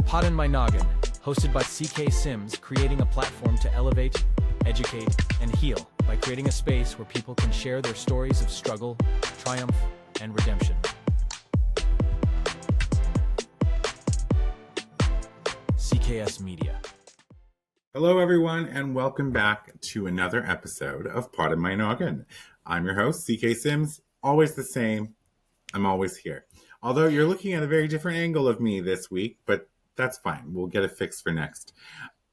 Pod in My Noggin, hosted by CK Sims, creating a platform to elevate, educate, and heal by creating a space where people can share their stories of struggle, triumph, and redemption. CKS Media. Hello, everyone, and welcome back to another episode of Pod in My Noggin. I'm your host, CK Sims, always the same. I'm always here. Although you're looking at a very different angle of me this week, but that's fine. We'll get it fixed for next.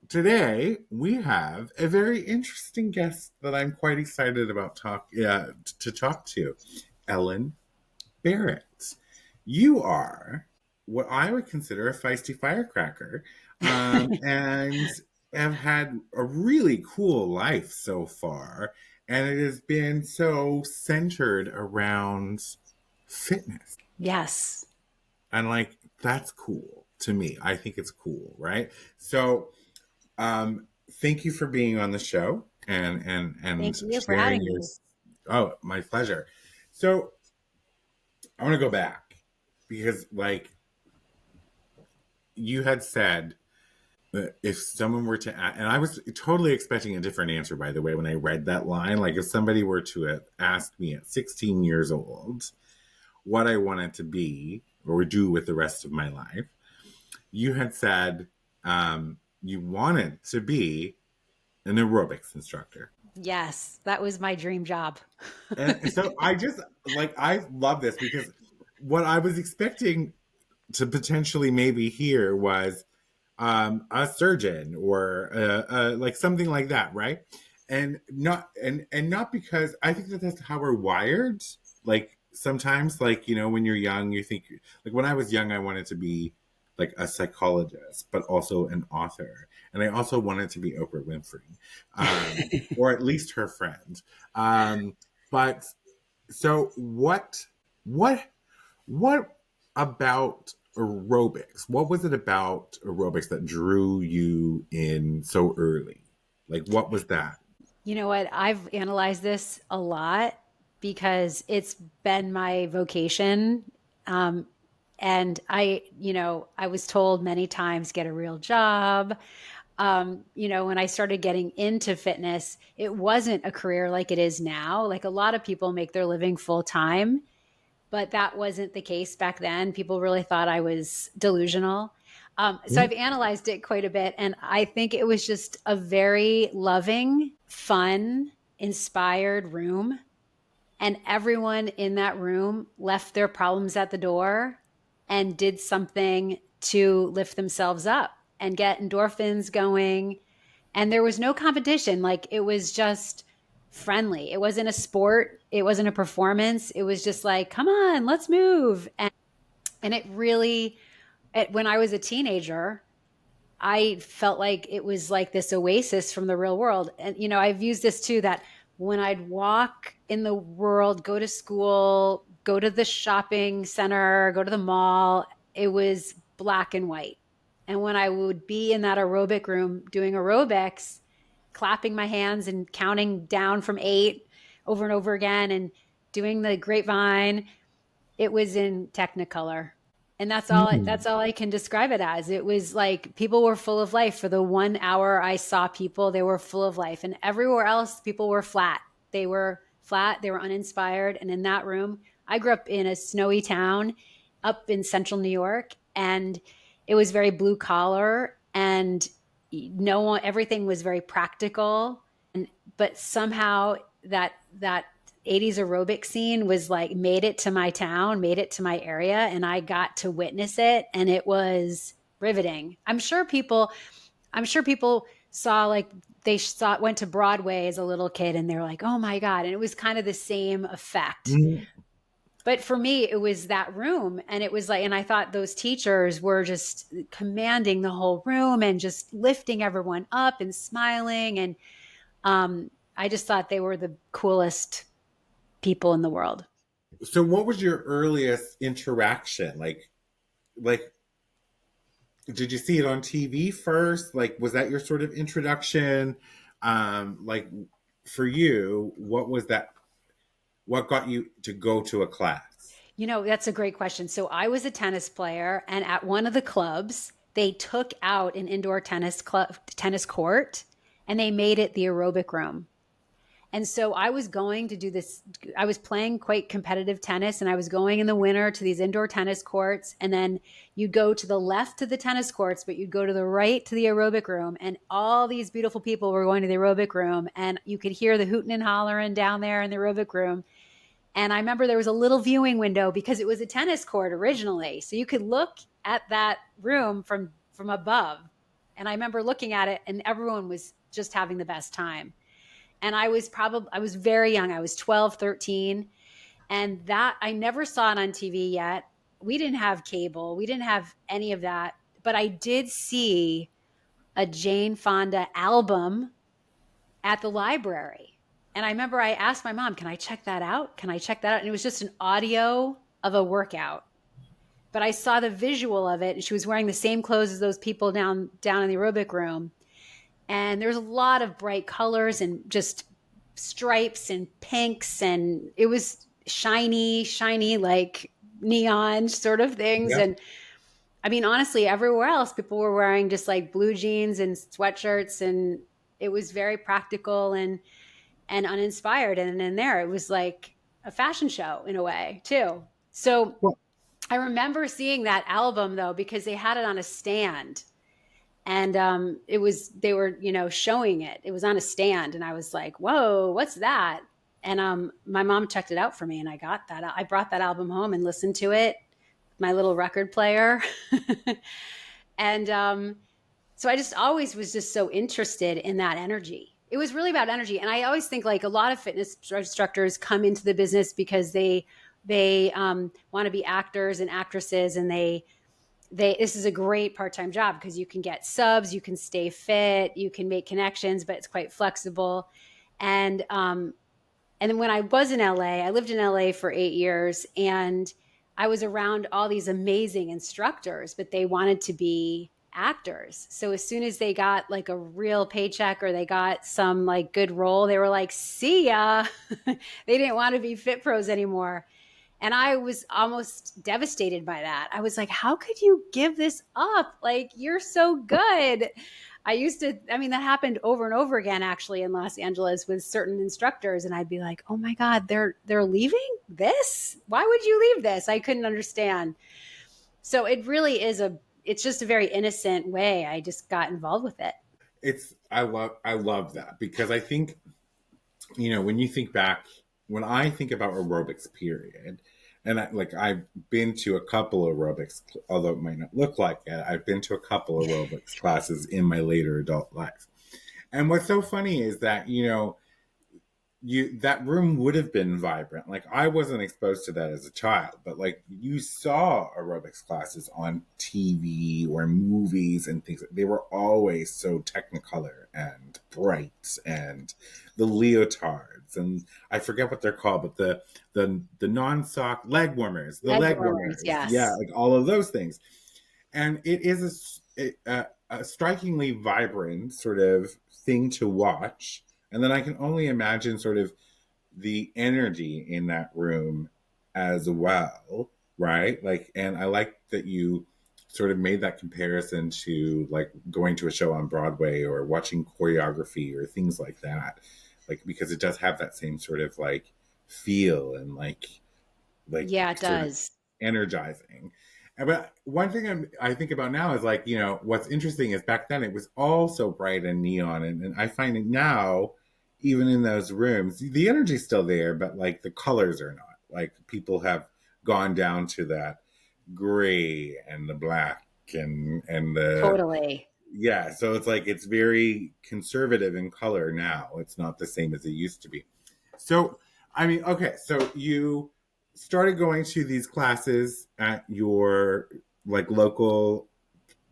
Today, we have a very interesting guest that I'm quite excited about to talk to, Ellensbarrett. You are what I would consider a feisty firecracker, and have had a really cool life so far, and it has been so centered around fitness. Yes. And that's cool to me. I think it's cool, right? So thank you for being on the show and thank you for having me. Oh, my pleasure. So I want to go back because you had said that if someone were to ask, and I was totally expecting a different answer, by the way, when I read that line, if somebody were to have asked me at 16 years old what I wanted to be or do with the rest of my life, you had said you wanted to be an aerobics instructor. Yes, that was my dream job. And so I just, I love this because what I was expecting to potentially maybe hear was a surgeon or something like that, right? And not because I think that that's how we're wired. Sometimes, when you're young, you think, when I was young, I wanted to be a psychologist, but also an author. And I also wanted to be Oprah Winfrey, or at least her friend. But so what about aerobics? What was it about aerobics that drew you in so early? What was that? You know what? I've analyzed this a lot because it's been my vocation. And I was told many times, get a real job. When I started getting into fitness, it wasn't a career like it is now. A lot of people make their living full time, but that wasn't the case back then. People really thought I was delusional. So I've analyzed it quite a bit. And I think it was just a very loving, fun, inspired room. And everyone in that room left their problems at the door and did something to lift themselves up and get endorphins going. And there was no competition. It was just friendly. It wasn't a sport. It wasn't a performance. It was just come on, let's move. And it really, when I was a teenager, I felt like it was this oasis from the real world. And, I've used this too, that when I'd walk in the world, go to school, go to the shopping center, go to the mall, it was black and white. And when I would be in that aerobic room doing aerobics, clapping my hands and counting down from 8 over and over again and doing the grapevine, it was in technicolor. And that's all I can describe it as. It was people were full of life. For the 1 hour I saw people, they were full of life. And everywhere else, people were flat. They were flat. They were uninspired. And in that room, I grew up in a snowy town up in central New York. And it was very blue collar. And everything was very practical. But somehow that 80s aerobic scene was made it to my town, made it to my area, and I got to witness it, and it was riveting. I'm sure people saw went to Broadway as a little kid and they're like, oh my God. And it was kind of the same effect. Mm-hmm. But for me, it was that room, and it was and I thought those teachers were just commanding the whole room and just lifting everyone up and smiling. And I just thought they were the coolest people in the world. So what was your earliest interaction? Did you see it on TV first? Was that your sort of introduction? For you, what was that? What got you to go to a class? That's a great question. So I was a tennis player, and at one of the clubs, they took out an indoor tennis court, and they made it the aerobic room. And so I was going to do this. I was playing quite competitive tennis, and I was going in the winter to these indoor tennis courts. And then you'd go to the left to the tennis courts, but you'd go to the right to the aerobic room. And all these beautiful people were going to the aerobic room, and you could hear the hooting and hollering down there in the aerobic room. And I remember there was a little viewing window because it was a tennis court originally. So you could look at that room from above. And I remember looking at it, and everyone was just having the best time. And I was very young. I was 12, 13. And that, I never saw it on TV yet. We didn't have cable. We didn't have any of that. But I did see a Jane Fonda album at the library. And I remember I asked my mom, can I check that out? Can I check that out? And it was just an audio of a workout. But I saw the visual of it, and she was wearing the same clothes as those people down in the aerobic room. And there's a lot of bright colors and just stripes and pinks, and it was shiny, like neon sort of things. Yeah. And I mean, honestly, everywhere else, people were wearing just like blue jeans and sweatshirts, and it was very practical and uninspired. And in there, it was like a fashion show in a way too. So I remember seeing that album though, because they had it on a stand. And they were, showing it. It was on a stand, and I was like, whoa, what's that? And my mom checked it out for me, and I got that. I brought that album home and listened to it, my little record player. And so I just always was just so interested in that energy. It was really about energy. And I always think like a lot of fitness instructors come into the business because they want to be actors and actresses, and this is a great part-time job because you can get subs, you can stay fit, you can make connections, but it's quite flexible. And then when I was in LA, I lived in LA for 8 years, and I was around all these amazing instructors, but they wanted to be actors. So as soon as they got like a real paycheck or they got some like good role, they were like, see ya. They didn't want to be fit pros anymore. And I was almost devastated by that. I was like, how could you give this up? Like, you're so good. That happened over and over again, actually, in Los Angeles with certain instructors. And I'd be like, oh my God, they're leaving this? Why would you leave this? I couldn't understand. So it really it's just a very innocent way. I just got involved with it. I love that, because I think, when you think back, when I think about aerobics, period, and I've been to a couple aerobics, although it might not look like it, I've been to a couple aerobics classes in my later adult life. And what's so funny is that, that room would have been vibrant. Like, I wasn't exposed to that as a child, but like, you saw aerobics classes on TV or movies and things. They were always so technicolor and bright, and the leotards, and I forget what they're called, but the non-sock leg warmers, leg warmers, yes. Yeah, like all of those things. And it is a strikingly vibrant sort of thing to watch. And then I can only imagine sort of the energy in that room as well, right? Like, and I like that you sort of made that comparison to like going to a show on Broadway or watching choreography or things like that. Like, because it does have that same sort of like feel and like yeah, it does. Energizing. But one thing I think about now is like, what's interesting is back then it was all so bright and neon. And I find it now, even in those rooms, the energy's still there, but like the colors are not. Like, people have gone down to that gray and the black and the... Totally. Yeah. So it's like, it's very conservative in color now. It's not the same as it used to be. So, I mean, okay. So you started going to these classes at your like local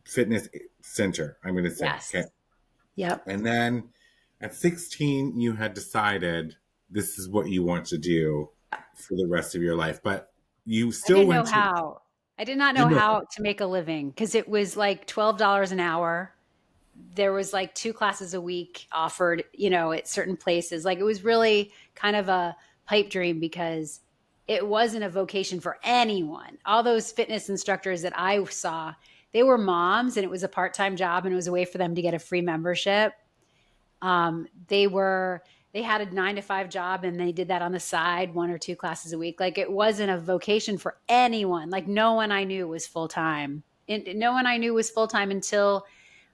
fitness center, I'm going to say. Yes. Okay. Yep. And then at 16, you had decided this is what you want to do for the rest of your life, but you still went to... how. I did not know how to make a living, because it was like $12 an hour. There was like 2 classes a week offered, at certain places. Like, it was really kind of a pipe dream, because it wasn't a vocation for anyone. All those fitness instructors that I saw, they were moms and it was a part-time job and it was a way for them to get a free membership. They had a 9 to 5 job and they did that on the side, 1 or 2 classes a week. Like it wasn't a vocation for anyone. Like no one I knew was full-time. No one I knew was full-time until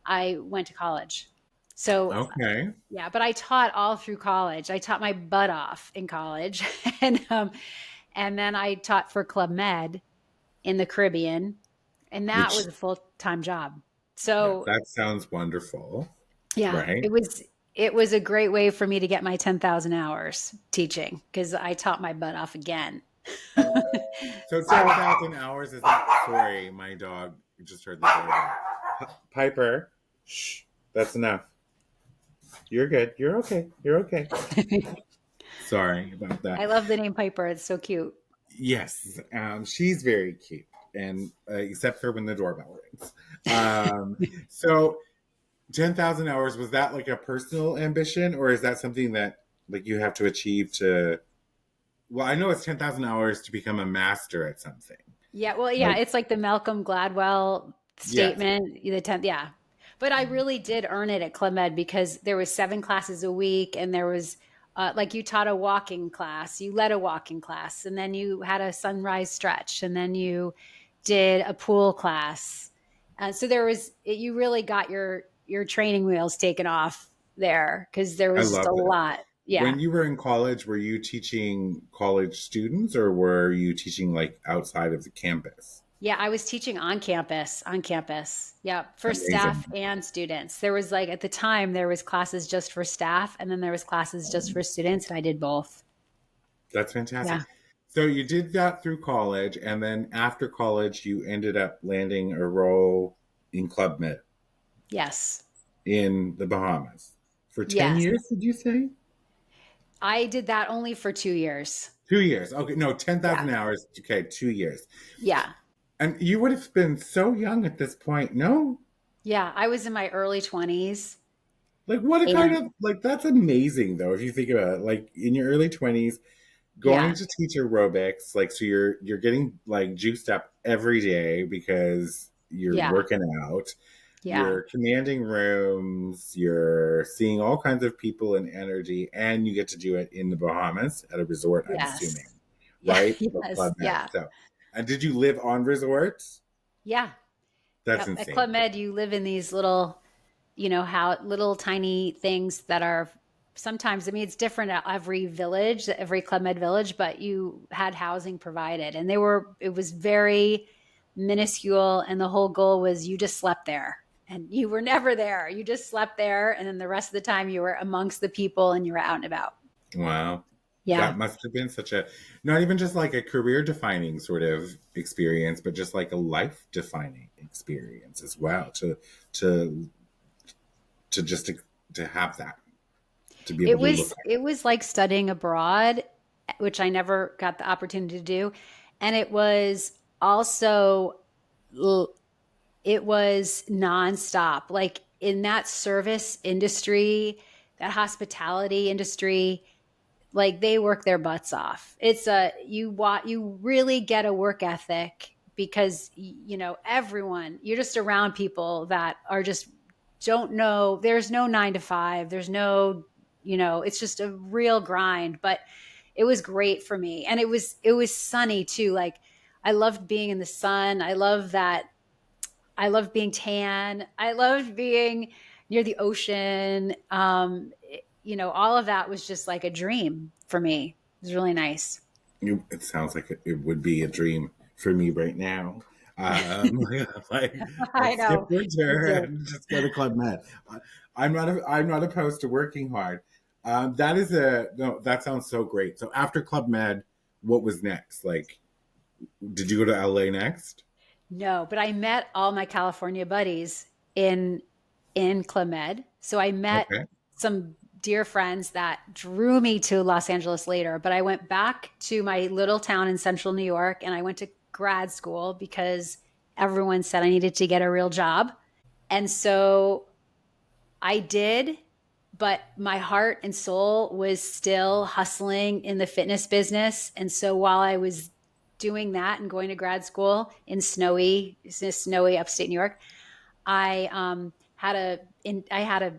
I went to college. So Okay. yeah, but I taught all through college. I taught my butt off in college. And then I taught for Club Med in the Caribbean. And that Which, was a full-time job. yeah, So that sounds wonderful. yeah, Right. it was a great way for me to get my 10,000 hours teaching because I taught my butt off again. So 10,000 hours is not, sorry, my dog just heard the doorbell. Piper, shh, that's enough. You're good. You're okay. You're okay. Sorry about that. I love the name Piper. It's so cute. Yes, she's very cute, and except for when the doorbell rings. So 10,000 hours, was that like a personal ambition, or is that something that like you have to achieve to? Well, I know it's 10,000 hours to become a master at something. Yeah, well, yeah, Like, it's like the Malcolm Gladwell yes. statement, the 10th, yeah. But I really did earn it at Club Med because there was 7 classes a week and there was like you taught a walking class, you led a walking class, and then you had a sunrise stretch, and then you did a pool class. So you really got your training wheels taken off there because there I was just love a it. lot. Yeah. When you were in college, were you teaching college students or were you teaching like outside of the campus? Yeah, I was teaching on campus, Yeah, for Amazing. staff and students. There was like at the time there was classes just for staff and then there was classes just for students and I did both. That's fantastic. Yeah. So you did that through college, and then after college, you ended up landing a role in Club Med Yes. in the Bahamas for 10 Yes. years, did you say? I did that only for 2 years. 2 years. Okay, no, Yeah. 10,000 hours. Okay, 2 years. Yeah. And you would have been so young at this point, no? Yeah, I was in my early 20s Like, what a kind and of, like, that's amazing, though, if you think about it. Like, in your early 20s, going yeah. to teach aerobics, like, so you're getting, like, juiced up every day because you're Yeah. working out. Yeah. You're commanding rooms, you're seeing all kinds of people and energy, and you get to do it in the Bahamas at a resort, I'm assuming, Yes. Yeah. right? The Yes. Club Med. Yeah. So, and did you live on resorts? Yeah. That's Yep. At Club insane. Med you live in these little how little tiny things that are sometimes, I mean, it's different at every village, every Club Med village, but you had housing provided and it was very minuscule. And the whole goal was you just slept there and you were never there. You just slept there. And then the rest of the time you were amongst the people and you were out and about. Wow. Yeah. That must have been such a, not even just like a career defining sort of experience, but just like a life defining experience as well. To just to have that, to be able to look at. It was like studying abroad, which I never got the opportunity to do. And it was also it was nonstop. Like in that service industry, that hospitality industry, like they work their butts off. You really get a work ethic because everyone, you're just around people that are just don't know. There's no 9 to 5. There's no, it's just a real grind, but it was great for me. And it was sunny too. Like I loved being in the sun. I loved being tan. I loved being near the ocean. All of that was just like a dream for me. It was really nice. It sounds like it would be a dream for me right now. Like I let's skip know. Me winter too. and just go to Club Med. I'm not opposed to working hard. That sounds so great. So after Club Med, what was next? Like, did you go to LA next? No, but I met all my California buddies in Club Med. So I met Okay. some dear friends that drew me to Los Angeles later, but I went back to my little town in central New York and I went to grad school because everyone said I needed to get a real job. And so I did, but my heart and soul was still hustling in the fitness business. And so while I was doing that and going to grad school in snowy upstate New York, I had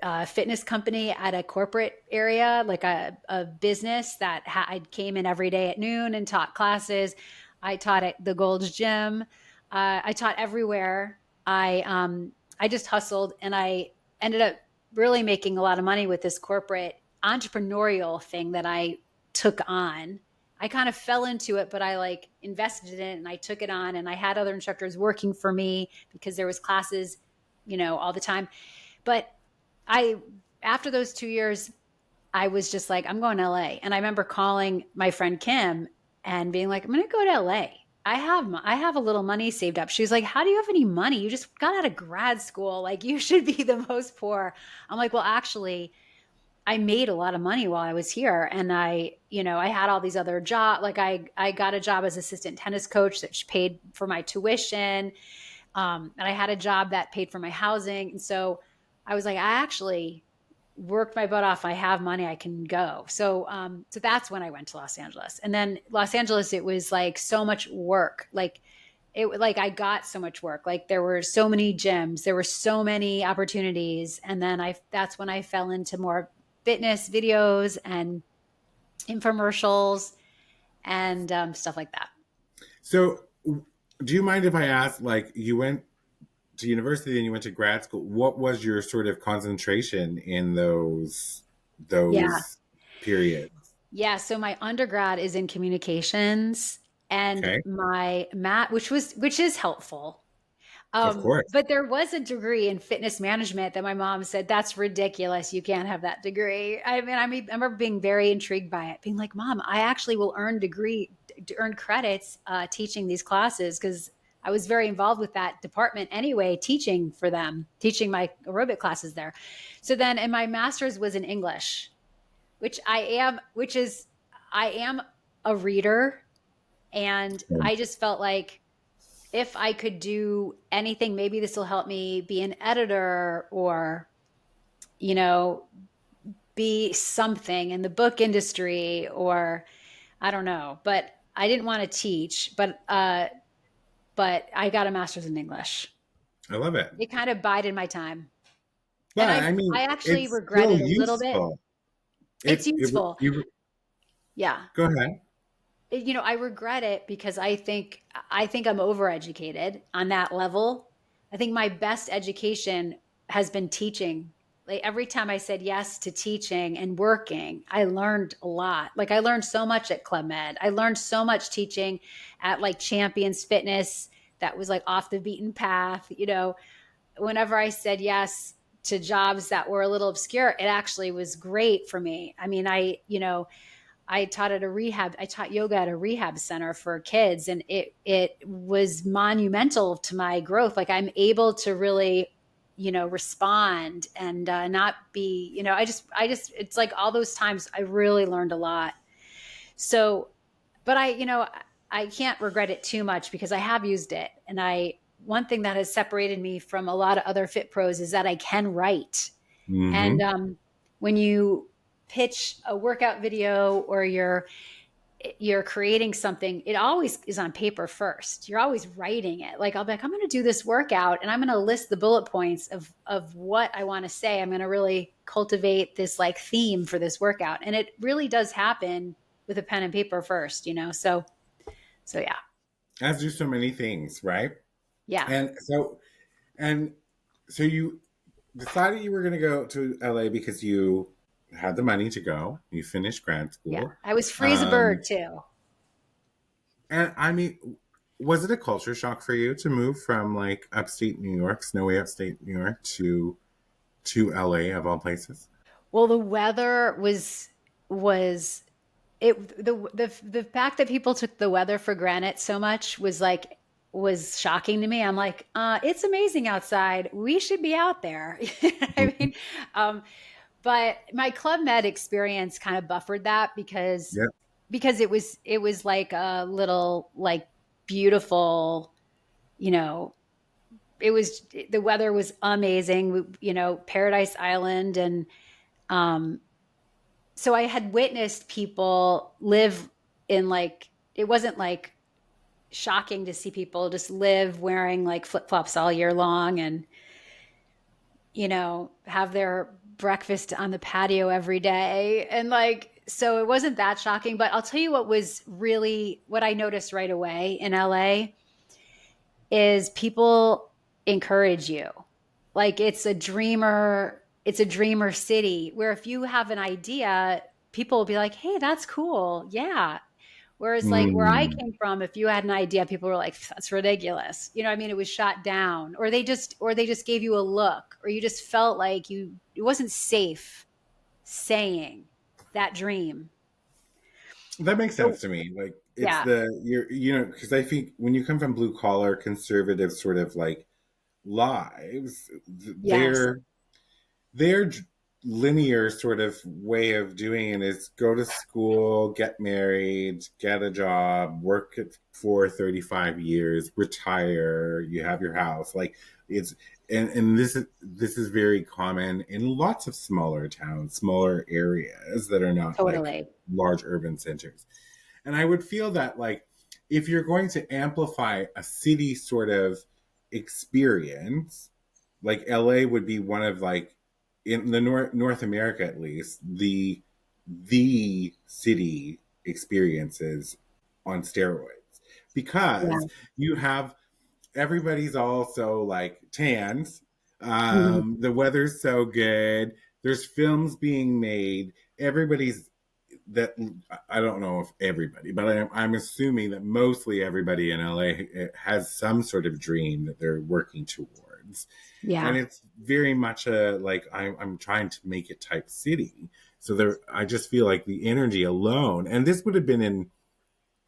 a fitness company at a corporate area, like a business that I came in every day at noon and taught classes. I taught at the Gold's Gym. I taught everywhere. I just hustled, and I ended up really making a lot of money with this corporate entrepreneurial thing that I took on. I kind of fell into it, but I like invested in it and I took it on, and I had other instructors working for me because there was classes, all the time. But after those 2 years, I was just like, I'm going to LA. And I remember calling my friend Kim and being like, I'm going to go to LA. I have a little money saved up. She was like, how do you have any money? You just got out of grad school. Like, you should be the most poor. I'm like, well, actually, I made a lot of money while I was here. And I had all these other jobs. Like I got a job as assistant tennis coach that paid for my tuition. And I had a job that paid for my housing. And so I was like, I actually worked my butt off. I have money. I can go. So that's when I went to Los Angeles. And then Los Angeles, it was like so much work. I got so much work. Like, there were so many gyms, there were so many opportunities. And then that's when I fell into more fitness videos and infomercials and stuff like that. So do you mind if I ask, like, you went to university and you went to grad school, what was your sort of concentration in those periods? Yeah. So my undergrad is in communications, and my which is helpful. Of course. But there was a degree in fitness management that my mom said, that's ridiculous. You can't have that degree. I remember being very intrigued by it, being like, Mom, I actually will earn credits teaching these classes, because I was very involved with that department anyway, teaching my aerobic classes there. So then, and my master's was in English, I am a reader. And I just felt like, if I could do anything, maybe this will help me be an editor or, be something in the book industry, or I don't know, but I didn't want to teach, but I got a master's in English. I love it. It kind of bided my time. But I actually regret it a little bit. It's useful. Yeah. Go ahead. I regret it because I think I'm overeducated on that level. I think my best education has been teaching. Like, every time I said yes to teaching and working, I learned a lot. Like, I learned so much at Club Med. I learned so much teaching at like Champions Fitness that was like off the beaten path. Whenever I said yes to jobs that were a little obscure, it actually was great for me. I mean, I taught yoga at a rehab center for kids, and it was monumental to my growth. Like, I'm able to really, respond and not be, it's like all those times I really learned a lot. So, but I can't regret it too much because I have used it. And one thing that has separated me from a lot of other fit pros is that I can write. Mm-hmm. And when you pitch a workout video or you're creating something, it always is on paper first. You're always writing it. Like, I'll be like, I'm going to do this workout and I'm going to list the bullet points of what I want to say. I'm going to really cultivate this like theme for this workout. And it really does happen with a pen and paper first, So yeah. As do so many things, right? Yeah. And so you decided you were going to go to LA because you had the money to go. You finished grad school. Yeah, I was free as a bird too. And I mean, was it a culture shock for you to move from like upstate New York, snowy upstate New York, to LA of all places? Well, the weather was the fact that people took the weather for granted so much was shocking to me. I'm like, it's amazing outside. We should be out there. I mean, but my Club Med experience kind of buffered that because it was like a little like beautiful, it was, the weather was amazing, Paradise Island. And so I had witnessed people live in like, it wasn't like shocking to see people just live wearing like flip-flops all year long and, have their breakfast on the patio every day. And like, so it wasn't that shocking, but I'll tell you what I noticed right away in LA is people encourage you. Like it's a dreamer city where if you have an idea, people will be like, hey, that's cool. Yeah. Whereas like where I Mm. came from, if you had an idea, people were like, that's ridiculous. You know what I mean? It was shot down, or they just gave you a look, or you just felt like it wasn't safe saying that dream. That makes So sense to me. Like it's yeah. because I think when you come from blue collar conservative sort of like lives, Yes. their linear sort of way of doing it is go to school, get married, get a job, work for 35 years, retire, you have your house. Like it's and this is very common in lots of smaller towns, smaller areas that are not like Totally. large urban centers. And I would feel that like if you're going to amplify a city sort of experience, like LA would be one of like in the North America at least the city experiences on steroids because Yeah. you have everybody's also like tans. Mhm. The weather's so good. There's films being made. Everybody's that I don't know if everybody, but I'm assuming that mostly everybody in LA has some sort of dream that they're working towards, and Yeah. it's very much a like I'm trying to make it type city. So there, I just feel like the energy alone, and this would have been in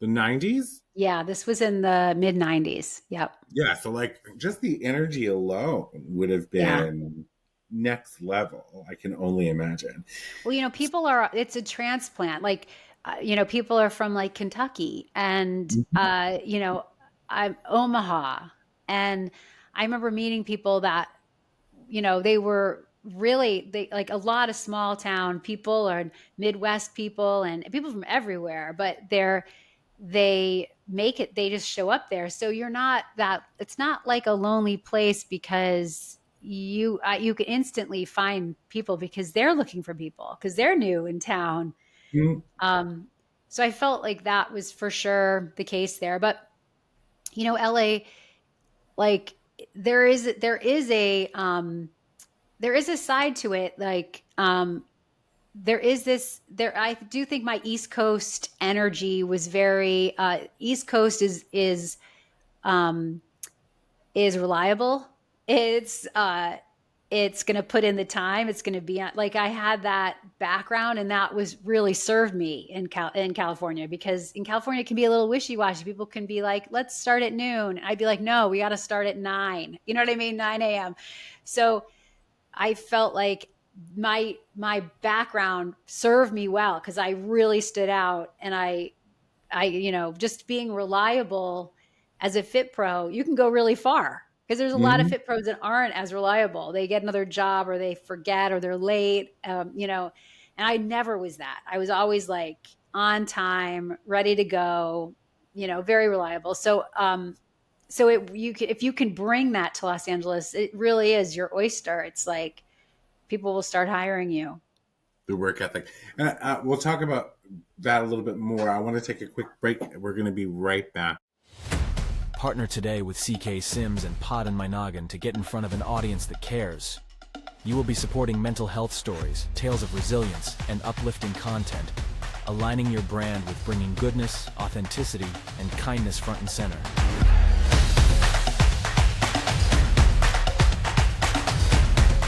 the '90s. Yeah. This was in the mid 90s. Yep. Yeah, so like just the energy alone would have Yeah. been next level. I can only imagine. Well, it's a transplant. Like, people are from like Kentucky and, I'm Omaha. And I remember meeting people that, they were they like a lot of small town people or Midwest people and people from everywhere, but they make it, they just show up there. So it's not like a lonely place because you can instantly find people because they're looking for people because they're new in town. Mhm. Um, so I felt like that was for sure the case there. But LA, like there is a side to it. Like I do think my East Coast energy was very East Coast um is reliable. It's going to put in the time. It's going to be like I had that background, and that was really served me in California, because in California it can be a little wishy washy. People can be like, let's start at noon. I'd be like, no, we got to start at 9. You know what I mean? 9 a.m. So I felt like my background served me well because I really stood out, and I just being reliable as a fit pro, you can go really far because there's a lot of Mhm. fit pros that aren't as reliable. They get another job or they forget or they're late, and I never was that. I was always like on time, ready to go, very reliable. So if you can bring that to Los Angeles, it really is your oyster. It's like people will start hiring you. The work ethic. And we'll talk about that a little bit more. I want to take a quick break. We're going to be right back. Partner today with CK Sims and Pod and My Noggin to get in front of an audience that cares. You will be supporting mental health stories, tales of resilience, and uplifting content, aligning your brand with bringing goodness, authenticity, and kindness front and center.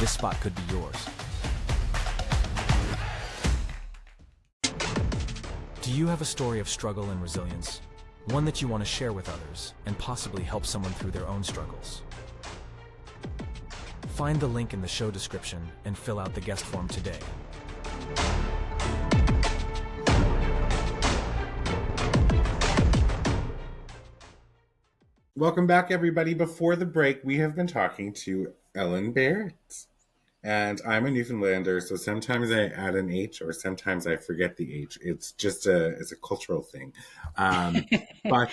This spot could be yours. Do you have a story of struggle and resilience? One that you want to share with others and possibly help someone through their own struggles? Find the link in the show description and fill out the guest form today. Welcome back, everybody. Before the break, we have been talking to Ellen Barrett. And I'm a Newfoundlander, so sometimes I add an H or sometimes I forget the H. It's just it's a cultural thing. Um, but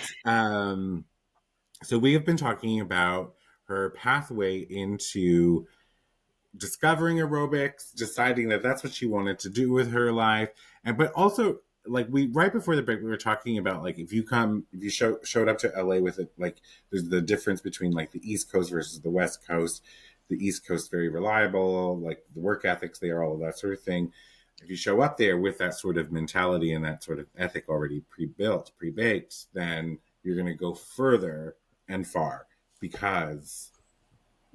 so we have been talking about her pathway into discovering aerobics, deciding that that's what she wanted to do with her life, and but also like we right before the break we were talking about like if you showed up to LA with it, like there's the difference between like the East Coast versus the West Coast. The East Coast very reliable, like the work ethics there, all of that sort of thing. If you show up there with that sort of mentality and that sort of ethic already pre-built, pre-baked, then you're going to go further and far because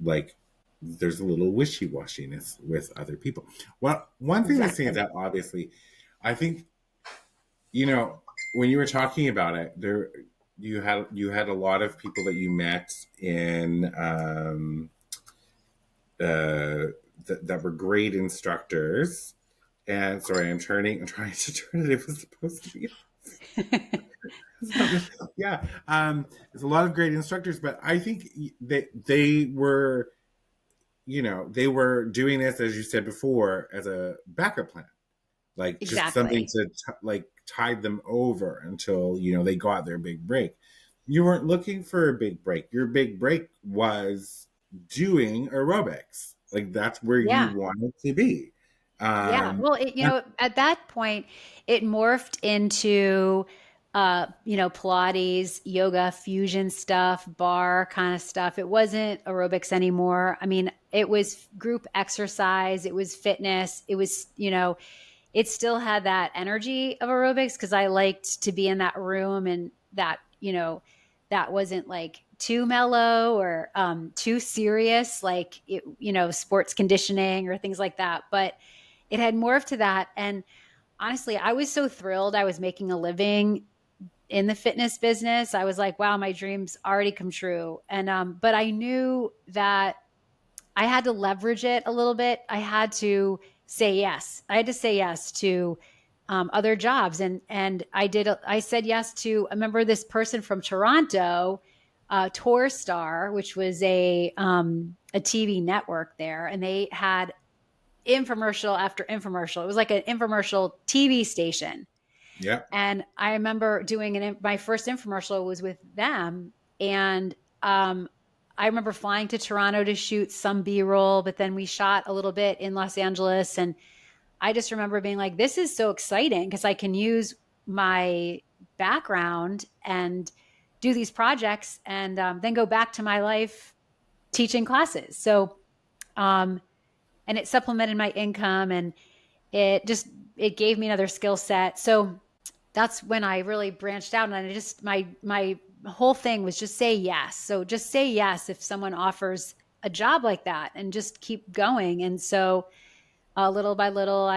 like there's a little wishy-washiness with other people. Well, one thing that stands out, obviously, I think, you know, when you were talking about it, you had a lot of people that you met in that were great instructors. And sorry, I'm trying to turn it. It was supposed to be. Yeah, there's a lot of great instructors, but I think they were, you know, they were doing this, as you said before, as a backup plan, like just something to like tide them over until, you know, they got their big break. You weren't looking for a big break. Your big break was doing aerobics. Like that's where you wanted to be. Yeah. Well, you know, at that point, it morphed into, you know, Pilates, yoga, fusion stuff, bar kind of stuff. It wasn't aerobics anymore. I mean, it was group exercise. It was fitness. It was, you know, it still had that energy of aerobics because I liked to be in that room and that, you know, that wasn't like too mellow or too serious, like, it, you know, sports conditioning or things like that. But it had morphed to that. And honestly, I was so thrilled. I was making a living in the fitness business. I was like, wow, my dreams already come true. And, but I knew that I had to leverage it a little bit. I had to say yes. I had to say yes to other jobs. And I did, I said yes to, I remember this person from Toronto, Tour Star, which was a TV network there. And they had infomercial after infomercial. It was like an infomercial TV station. Yeah. And I remember doing my first infomercial was with them. And I remember flying to Toronto to shoot some B-roll, but then we shot a little bit in Los Angeles. And I just remember being like, this is so exciting because I can use my background and do these projects and then go back to my life teaching classes. So, and it supplemented my income and it gave me another skill set. So that's when I really branched out and I just, my whole thing was just say yes. So just say yes if someone offers a job like that and just keep going. And so little by little,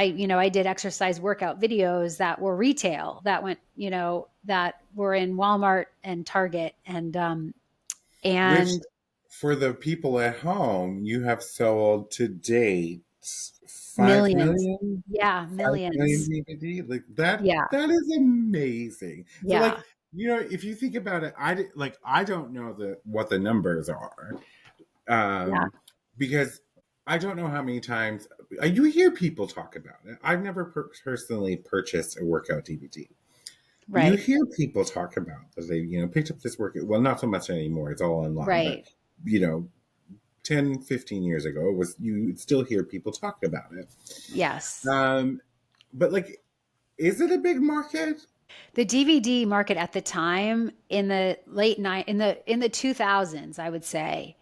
you know, I did exercise workout videos that were retail that went, you know, that were in Walmart and Target Which, and for the people at home, you have sold to date 5 millions. million, Yeah. 5 million Millions. DVD. Like that, Yeah. that is amazing. So, like, Yeah. you know, if you think about it, I don't know what the numbers are, Yeah. because I don't know how many times you hear people talk about it. I've never personally purchased a workout DVD. You Right. hear people talk about that they, you know, picked up this workout. Well, not so much anymore. It's all online. But, Right. you know, 10, 15 years ago, you still hear people talk about it. Yes. But like, is it a big market? The DVD market at the time in the in the 2000s, I would say,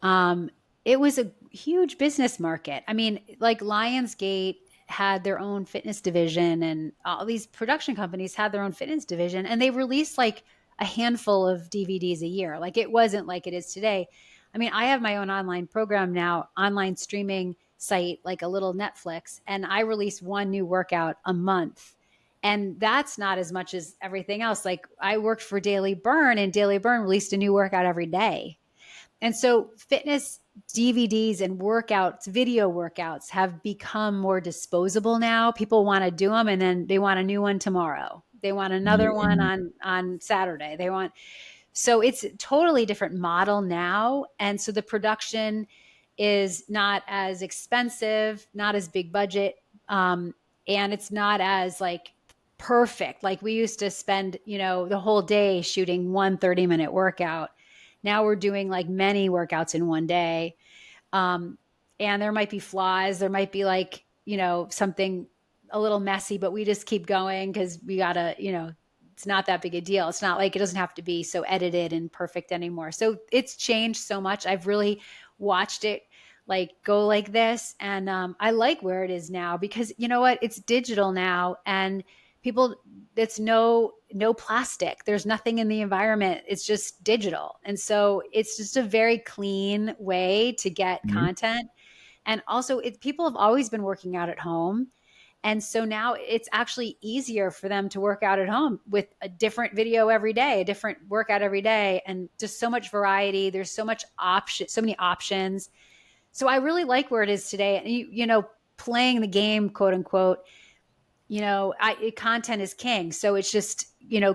um, it was a huge business market. I mean, like Lionsgate had their own fitness division and all these production companies had their own fitness division and they released like a handful of DVDs a year. Like it wasn't like it is today. I mean, I have my own online program now, online streaming site, like a little Netflix, and I release one new workout a month. And that's not as much as everything else. Like I worked for Daily Burn and Daily Burn released a new workout every day. And so fitness DVDs and workouts, video workouts have become more disposable now. People want to do them and then they want a new one tomorrow. They want another one Mm-hmm. on Saturday. So it's a totally different model now. And so the production is not as expensive, not as big budget, and it's not as like perfect. Like we used to spend, the whole day shooting one 30-minute workout. Now we're doing like many workouts in one day. Um, and there might be flaws. There might be like, something a little messy, but we just keep going because we gotta, it's not that big a deal. It's not like it doesn't have to be so edited and perfect anymore. So it's changed so much. I've really watched it like go like this. And I like where it is now because you know what? It's digital now and people, it's no plastic. There's nothing in the environment. It's just digital. And so it's just a very clean way to get Mhm. content. And also people have always been working out at home. And so now it's actually easier for them to work out at home with a different video every day, a different workout every day, and just so much variety. There's so much option, so many options. So I really like where it is today. And playing the game, quote unquote, content is king. So it's just,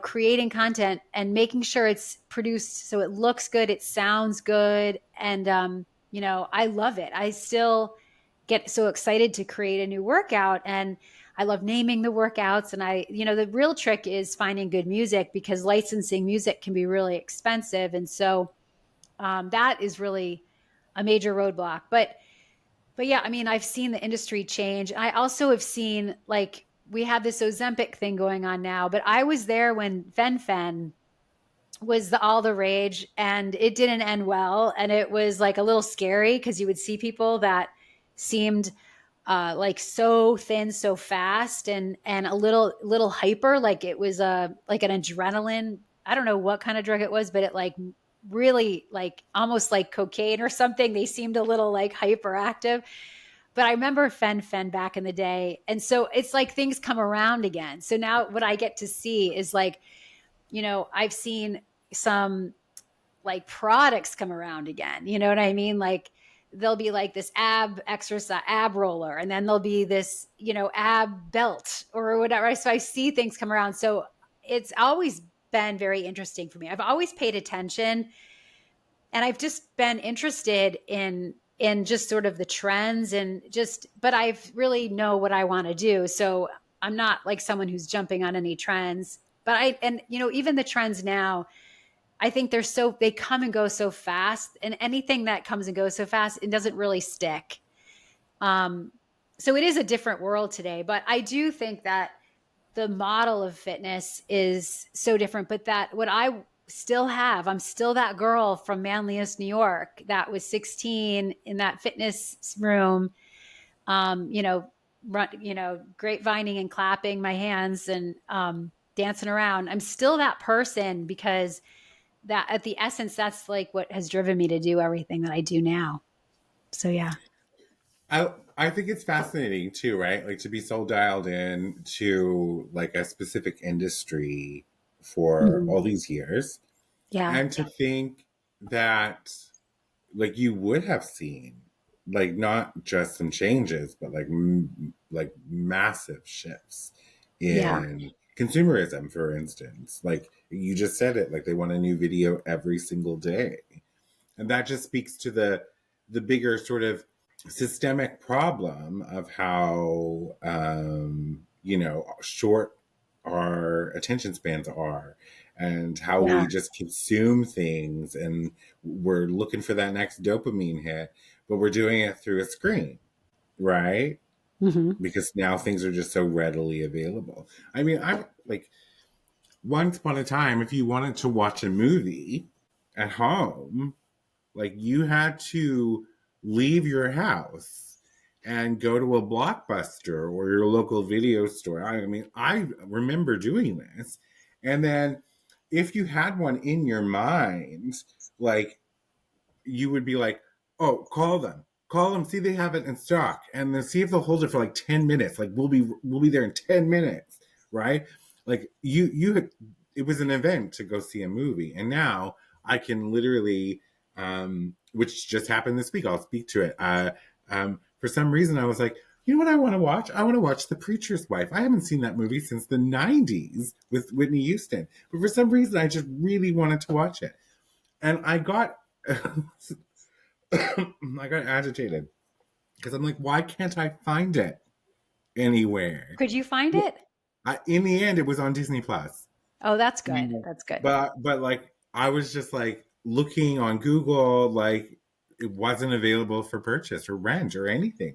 creating content and making sure it's produced so it looks good, it sounds good. And, I love it. I still get so excited to create a new workout and I love naming the workouts. And the real trick is finding good music because licensing music can be really expensive. And so that is really a major roadblock. But yeah, I mean, I've seen the industry change. I also have seen like we have this Ozempic thing going on now, but I was there when Fen was all the rage and it didn't end well. And it was like a little scary because you would see people that seemed like so thin, so fast and a little hyper. Like it was like an adrenaline. I don't know what kind of drug it was, but it like really like almost like cocaine or something. They seemed a little like hyperactive. But I remember Fen back in the day. And so it's like things come around again. So now what I get to see is like, I've seen some like products come around again. You know what I mean? Like there'll be like this ab exercise, ab roller, and then there'll be this, ab belt or whatever. So I see things come around. So it's always been very interesting for me. I've always paid attention and I've just been interested in just sort of the trends and just, but I've really know what I want to do. So I'm not like someone who's jumping on any trends, but even the trends now, I think they come and go so fast, and anything that comes and goes so fast, it doesn't really stick. So it is a different world today, but I do think that the model of fitness is so different, but that what I still have, I'm still that girl from Manlius, New York, that was 16 in that fitness room, um, you know, grapevining and clapping my hands and, dancing around. I'm still that person because that at the essence, that's like what has driven me to do everything that I do now. So yeah. I think it's fascinating too, right? Like to be so dialed in to like a specific industry for Mhm. all these years, Yeah. and to think that like you would have seen like not just some changes, but like like massive shifts Yeah. in consumerism, for instance. Like you just said it, like they want a new video every single day, and that just speaks to the bigger sort of systemic problem of how short our attention spans are and how Yeah. we just consume things and we're looking for that next dopamine hit, but we're doing it through a screen, right? Hmm. Because now things are just so readily available. I mean, I'm like, once upon a time, if you wanted to watch a movie at home, like you had to leave your house and go to a Blockbuster or your local video store. I mean, I remember doing this. And then if you had one in your mind, like you would be like, oh, call them, see they have it in stock, and then see if they'll hold it for like 10 minutes. Like we'll be there in 10 minutes, right? Like you had, it was an event to go see a movie, and now I can literally, which just happened this week. I'll speak to it. For some reason, I was like, you know what I want to watch? I want to watch The Preacher's Wife. I haven't seen that movie since the 90s with Whitney Houston. But for some reason, I just really wanted to watch it. And I got I got agitated because I'm like, why can't I find it anywhere? Could you find it? In the end, it was on Disney Plus. Oh, that's good. Mm. That's good. But like I was just like looking on Google, like it wasn't available for purchase or rent or anything.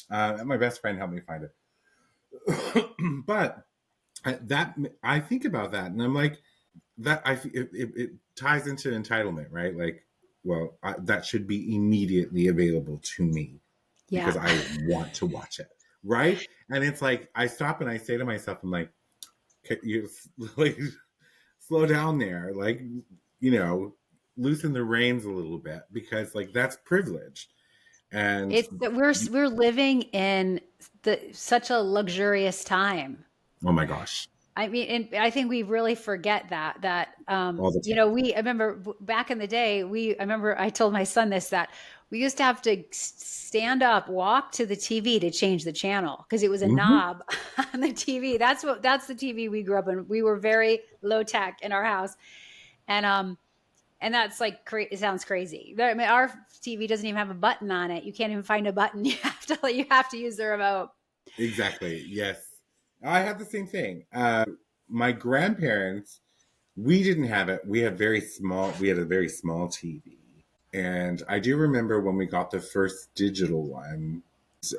And my best friend helped me find it. But that I think about that, and I'm like, it ties into entitlement, right? Like, well, that should be immediately available to me Yeah. because I want to watch it, right? And it's like I stop and I say to myself, I'm like, you like slow down there, like, you know, loosen the reins a little bit because like that's privilege. And It's that we're living in such a luxurious time. oh my gosh, I mean, and I think we really forget that all the you time. know, I remember back in the day, I remember I told my son this, that we used to have to stand up, walk to the TV to change the channel because it was a Mm-hmm. knob on the TV. That's the TV we grew up in. We were very low tech in our house. And that's like, it sounds crazy. I mean, our TV doesn't even have a button on it. You can't even find a button. You have to use the remote. Exactly. Yes. I had the same thing. My grandparents, we didn't have it. We had a very small TV. And I do remember when we got the first digital one,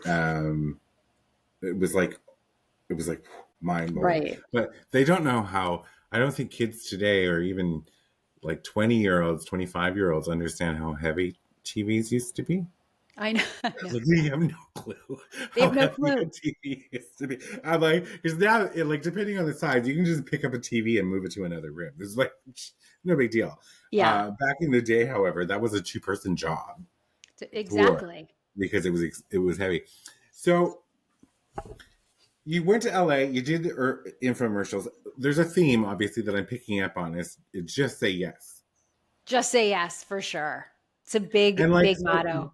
um, it was like, mind blowing. Right. But they don't know how, I don't think kids today or even like 20-year-olds, 25-year-olds understand how heavy TVs used to be. I know. I know. Like we have no clue They how have no heavy a clue. TV used to be. I'm like, because now, like, depending on the size, you can just pick up a TV and move it to another room. It's like no big deal. Yeah, Back in the day, however, that was a two-person job for exactly. because it was heavy. So you went to LA. You did the infomercials. There's a theme, obviously, that I'm picking up on. Is just say yes. Just say yes for sure. It's a And big, like, big so motto.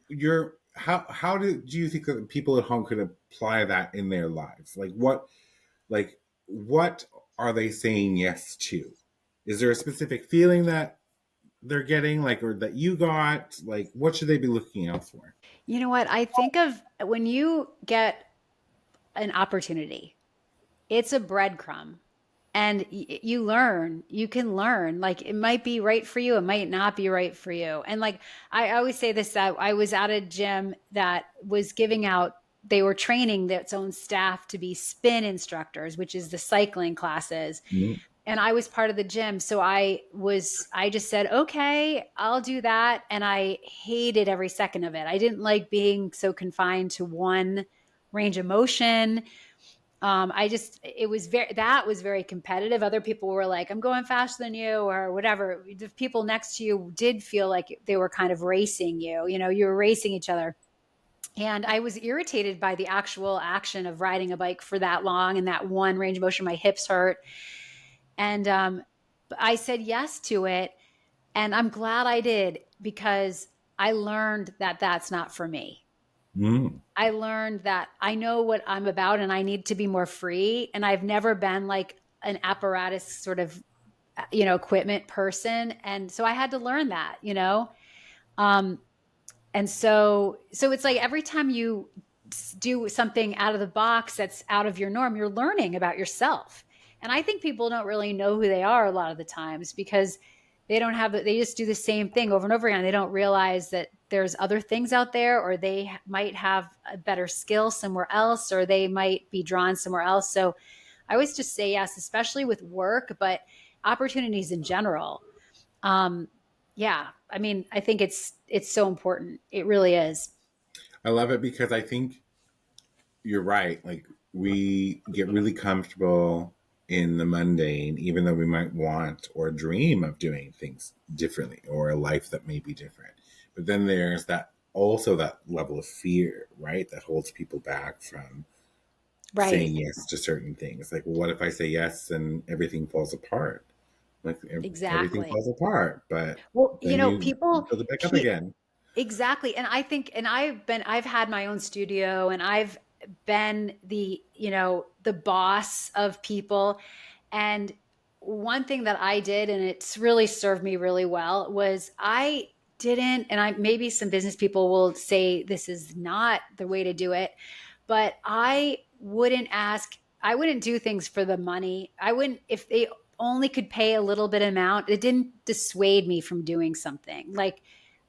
you're how do you think that people at home could apply that in their lives? Like what are they saying yes to? Is there a specific feeling that they're getting, like, or that you got? Like, what should they be looking out for? You know what? I think of when you get an opportunity, it's a breadcrumb. And you can learn, like it might be right for you, it might not be right for you. And like I always say this, that I was at a gym that was giving out, they were training its own staff to be spin instructors, which is the cycling classes. Mm-hmm. And I was part of the gym. So I just said, okay, I'll do that. And I hated every second of it. I didn't like being so confined to one range of motion. That was very competitive. Other people were like, I'm going faster than you or whatever. The people next to you did feel like they were kind of racing you, you were racing each other. And I was irritated by the actual action of riding a bike for that long and that one range of motion. My hips hurt. And I said yes to it. And I'm glad I did because I learned that that's not for me. Mm-hmm. I learned that I know what I'm about and I need to be more free. And I've never been like an apparatus sort of, equipment person. And so I had to learn that. And so it's like every time you do something out of the box that's out of your norm, you're learning about yourself. And I think people don't really know who they are a lot of the times because they just do the same thing over and over again. They don't realize that there's other things out there, or they might have a better skill somewhere else, or they might be drawn somewhere else. So I always just say yes, especially with work, but opportunities in general. Yeah. I mean, I think it's so important. It really is. I love it because I think you're right. Like, we get really comfortable in the mundane, even though we might want or dream of doing things differently or a life that may be different. But then there's that level of fear, right? That holds people back from Right. saying yes to certain things. Like, well, what if I say yes and everything falls apart? Like, everything Exactly. falls apart, but Well, then you people, build it back up again. exactly. And I think, and I've had my own studio and I've been the boss of people. And one thing that I did, and it's really served me really well, was I didn't, and maybe some business people will say this is not the way to do it, but I wouldn't do things for the money. I wouldn't, if they only could pay a little bit amount, it didn't dissuade me from doing something. Like,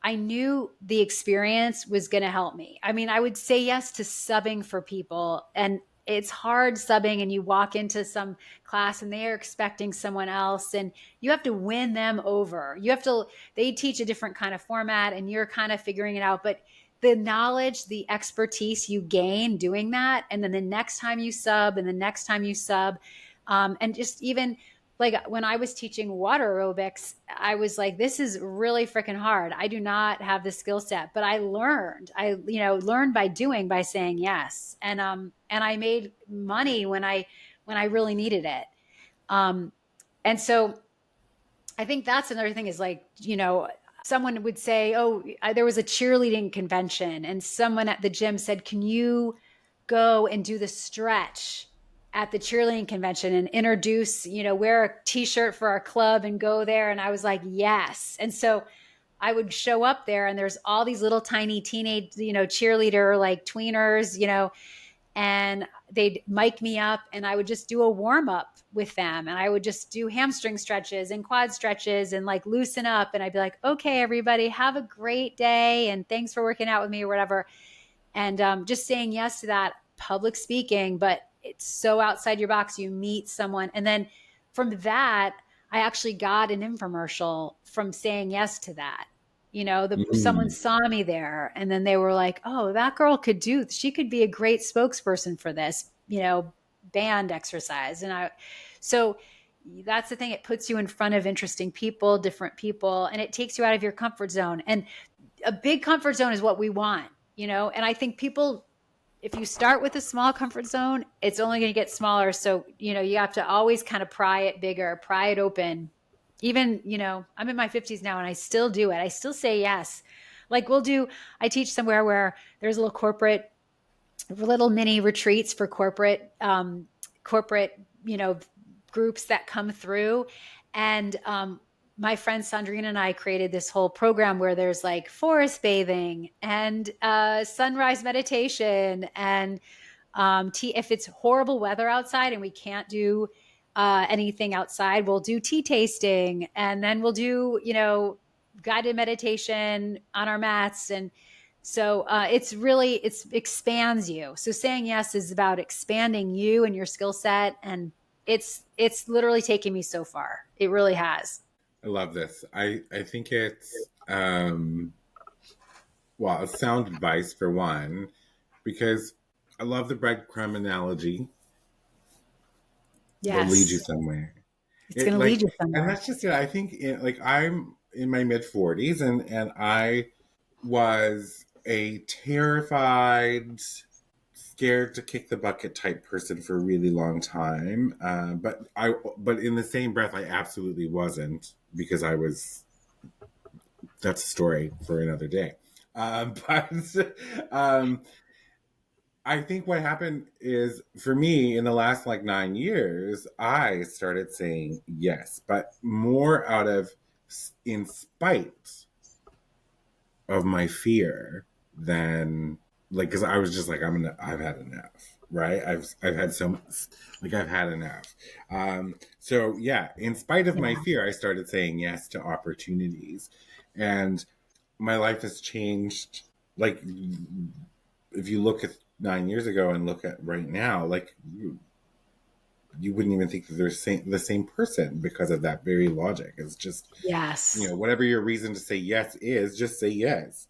I knew the experience was going to help me. I mean, I would say yes to subbing for people, and it's hard subbing, and you walk into some class and they are expecting someone else, and you have to win them over. They teach a different kind of format and you're kind of figuring it out, but the knowledge, the expertise you gain doing that, and then the next time you sub and the next time you sub, and just even like when I was teaching water aerobics, I was like, this is really freaking hard. I do not have the skill set, but I learned. Learned by doing, by saying yes. And I made money when I really needed it. And so I think that's another thing is like, someone would say, oh, there was a cheerleading convention and someone at the gym said, can you go and do the stretch at the cheerleading convention and introduce, wear a t-shirt for our club and go there? And I was like, yes. And so I would show up there and there's all these little tiny teenage, cheerleader, like tweeners, and they'd mic me up and I would just do a warm up with them. And I would just do hamstring stretches and quad stretches and like loosen up. And I'd be like, okay, everybody have a great day. And thanks for working out with me or whatever. And just saying yes to that, public speaking, but it's so outside your box. You meet someone. And then from that, I actually got an infomercial from saying yes to that. Someone saw me there and then they were like, oh, that girl she could be a great spokesperson for this, band exercise. So that's the thing. It puts you in front of interesting people, different people, and it takes you out of your comfort zone. And a big comfort zone is what we want, and I think people, if you start with a small comfort zone, it's only going to get smaller. So, you have to always kind of pry it bigger, pry it open. Even, I'm in my 50s now and I still do it. I still say yes. Like I teach somewhere where there's little mini retreats for corporate, groups that come through. And, my friend Sandrine and I created this whole program where there's like forest bathing and sunrise meditation. And if it's horrible weather outside and we can't do anything outside, we'll do tea tasting, and then we'll do, guided meditation on our mats. And so it expands you. So saying yes is about expanding you and your skill set. And it's literally taken me so far. It really has. I love this. I think it's sound advice for one, because I love the breadcrumb analogy. Yes. It'll lead you somewhere. It's going to lead you somewhere. And that's just it. I think I'm in my mid 40s and I was a terrified, scared to kick the bucket type person for a really long time. But in the same breath, I absolutely wasn't, because that's a story for another day. I think what happened is, for me, in the last 9 years, I started saying yes, but more in spite of my fear than because I was just like, I've had enough, right? I've had so much, I've had enough. So yeah, in spite of my fear, I started saying yes to opportunities, and my life has changed. If you look at 9 years ago and look at right now, you wouldn't even think that they're the same person because of that very logic. It's just, yes, whatever your reason to say yes is, just say yes.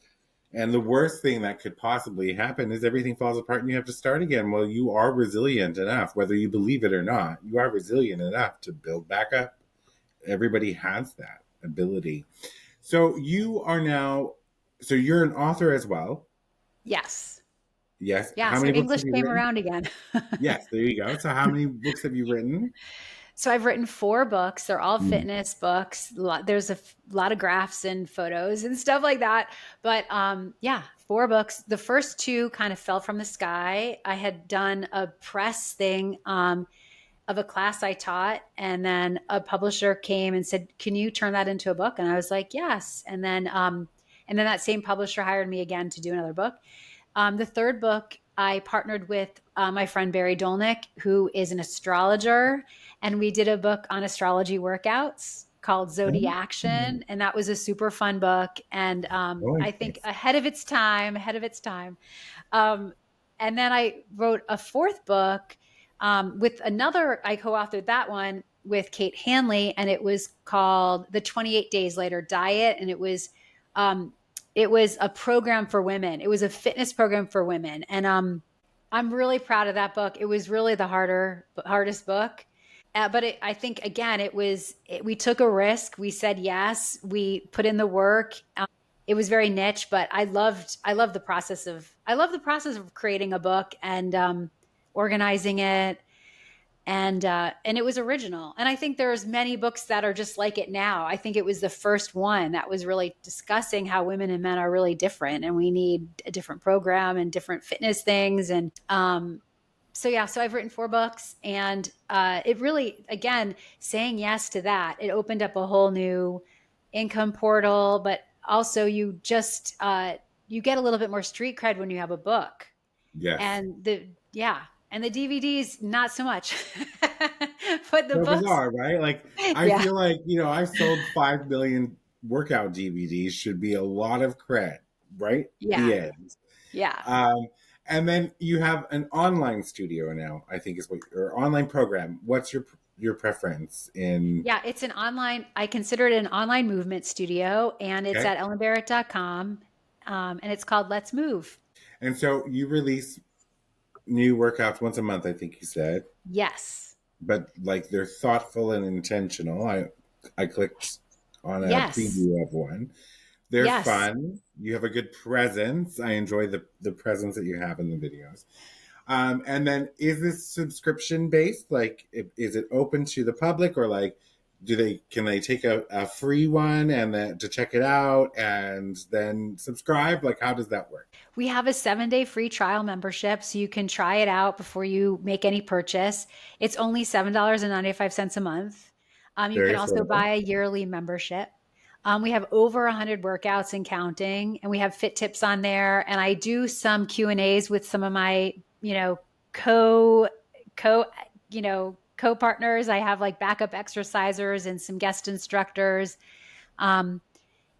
And the worst thing that could possibly happen is everything falls apart and you have to start again. Well, you are resilient enough, whether you believe it or not, you are resilient enough to build back up. Everybody has that ability. So you're an author as well. Yes. Yes. Yeah. How So many English came around again. Yes, there you go. So how many books have you written? So I've written 4 books. They're all fitness books. There's a lot of graphs and photos and stuff like that. But 4 books. The first 2 kind of fell from the sky. I had done a press thing of a class I taught, and then a publisher came and said, "Can you turn that into a book?" And I was like, "Yes." And then And then that same publisher hired me again to do another book. The third book, I partnered with my friend Barry Dolnick, who is an astrologer, and we did a book on astrology workouts called Mm. Zodiaction, and that was a super fun book. And Oh, I think nice. ahead of its time, Um, and then I wrote a fourth book with another, I co-authored that one with Kate Hanley, and it was called The 28 Days Later Diet. And it was a program for women. It was a fitness program for women. And I'm really proud of that book. It was really the hardest book. I think again, we took a risk. We said yes. We put in the work. It was very niche, but I love the process of creating a book and organizing it, and it was original. And I think there's many books that are just like it now. I think it was the first one that was really discussing how women and men are really different, and we need a different program and different fitness things. And so yeah, so I've written 4 books, and it really, again, saying yes to that, it opened up a whole new income portal. But also, you get a little bit more street cred when you have a book, Yes. and the DVDs not so much, but the So books, bizarre, right? Like, I yeah, feel like, I've sold 5 million workout DVDs, should be a lot of cred, right? The yeah, end. yeah. Um, and then you have an online studio now, I think is what, or online program. What's your preference in, Yeah, it's an online, I consider it an online movement studio, and it's okay? at ellensbarrett.com. And it's called Let's Move. And so you release new workouts once a month, I think you said, Yes. but like they're thoughtful and intentional. I clicked on a Yes. preview of one. They're Yes. fun. You have a good presence. I enjoy the presence that you have in the videos. And then is this subscription based? Like, is it open to the public, or like, can they take a free one and then to check it out and then subscribe? Like, how does that work? We have a 7-day free trial membership, so you can try it out before you make any purchase. It's only $7.95 a month. You can Very also affordable. buy a yearly membership. We have over 100 workouts and counting, and we have fit tips on there. And I do some Q&As with some of my, co co co-partners. I have like backup exercisers and some guest instructors. Um,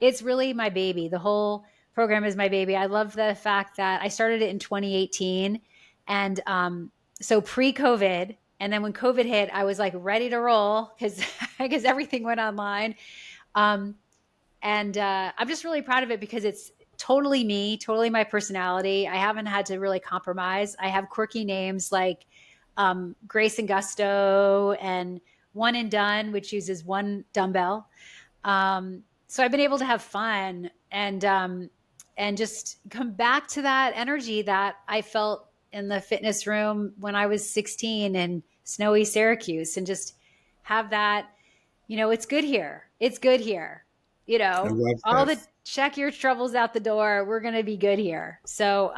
it's really my baby. The whole program is my baby. I love the fact that I started it in 2018, and so pre-COVID. And then when COVID hit, I was like ready to roll because because everything went online. Um, and I'm just really proud of it because it's totally me, totally my personality. I haven't had to really compromise. I have quirky names like Grace and Gusto, and One and Done, which uses one dumbbell. So I've been able to have fun and just come back to that energy that I felt in the fitness room when I was 16 in snowy Syracuse, and just have that, it's good here. It's good here. I love All the this. check your troubles out the door. We're going to be good here. So,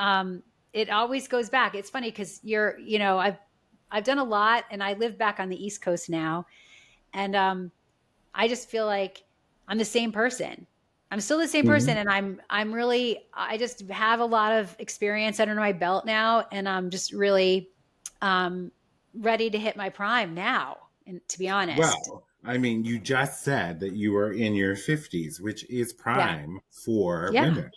it always goes back. It's funny because I've done a lot, and I live back on the East Coast now. And, I just feel like I'm the same person. I'm still the same person, Mhm. and I just have a lot of experience under my belt now, and I'm just really um ready to hit my prime now, and to be honest. Well, I mean, you just said that you were in your 50s, which is Yeah. prime for Yeah. women.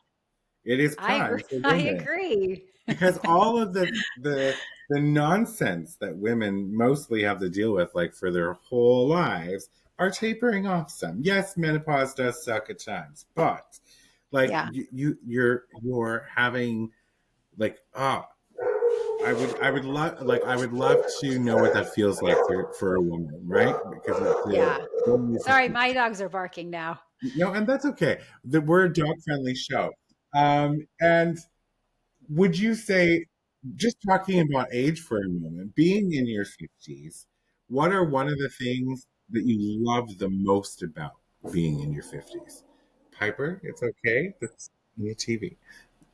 It is I agree. prime for I women agree. because all of the nonsense that women mostly have to deal with, like for their whole lives, are tapering off some. Yes, menopause does suck at times, but like Yeah. you're having like I would love to know what that feels like for a woman, right? Because Yeah. to Sorry, my dogs are barking now. no, and that's okay. We're a dog friendly show. And would you say, just talking about age for a moment, being in your 50s, what are one of the things that you love the most about being in your 50s? Piper, it's okay. That's on your TV.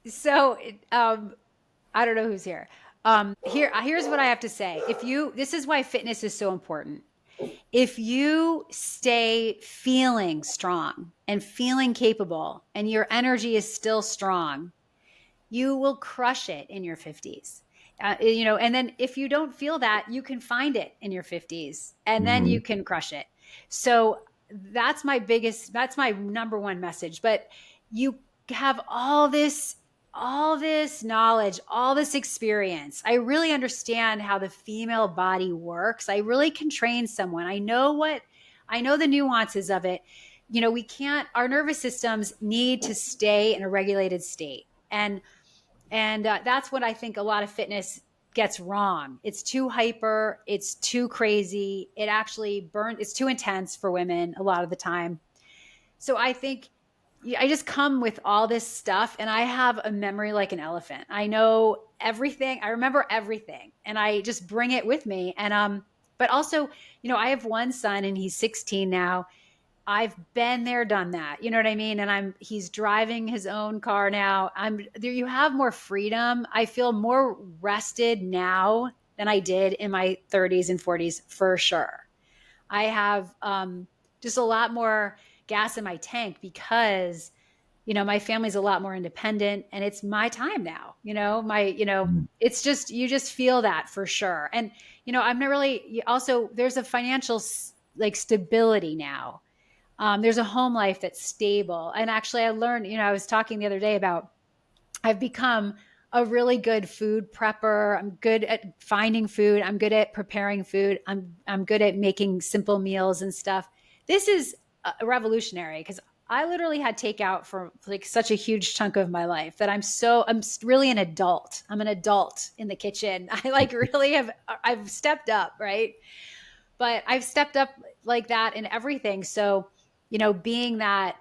So, I don't know who's here. Here's what I have to say. This is why fitness is so important. if you stay feeling strong and feeling capable and your energy is still strong, you will crush it in your 50s. And then if you don't feel that, you can find it in your 50s and then you can crush it. So that's my number one message. But you have all this knowledge, all this experience. I really understand how the female body works. I really can train someone. I know the nuances of it. Our nervous systems need to stay in a regulated state. And that's what I think a lot of fitness gets wrong. It's too hyper. It's too crazy. It's too intense for women a lot of the time. So I think I just come with all this stuff and I have a memory like an elephant. I know everything. I remember everything and I just bring it with me. And, but also, I have one son and he's 16 now. I've been there, done that. You know what I mean? And he's driving his own car now. You have more freedom. I feel more rested now than I did in my 30s and 40s for sure. I have just a lot more gas in my tank because, my family's a lot more independent and it's my time now, it's just, you just feel that for sure. And, I'm not really, also there's a financial stability now. There's a home life that's stable. And actually I learned, I was talking the other day about, I've become a really good food prepper. I'm good at finding food. I'm good at preparing food. I'm good at making simple meals and stuff. This is revolutionary because I literally had takeout for such a huge chunk of my life that I'm really an adult. I'm an adult in the kitchen. I've stepped up, right? But I've stepped up like that in everything. So, being that,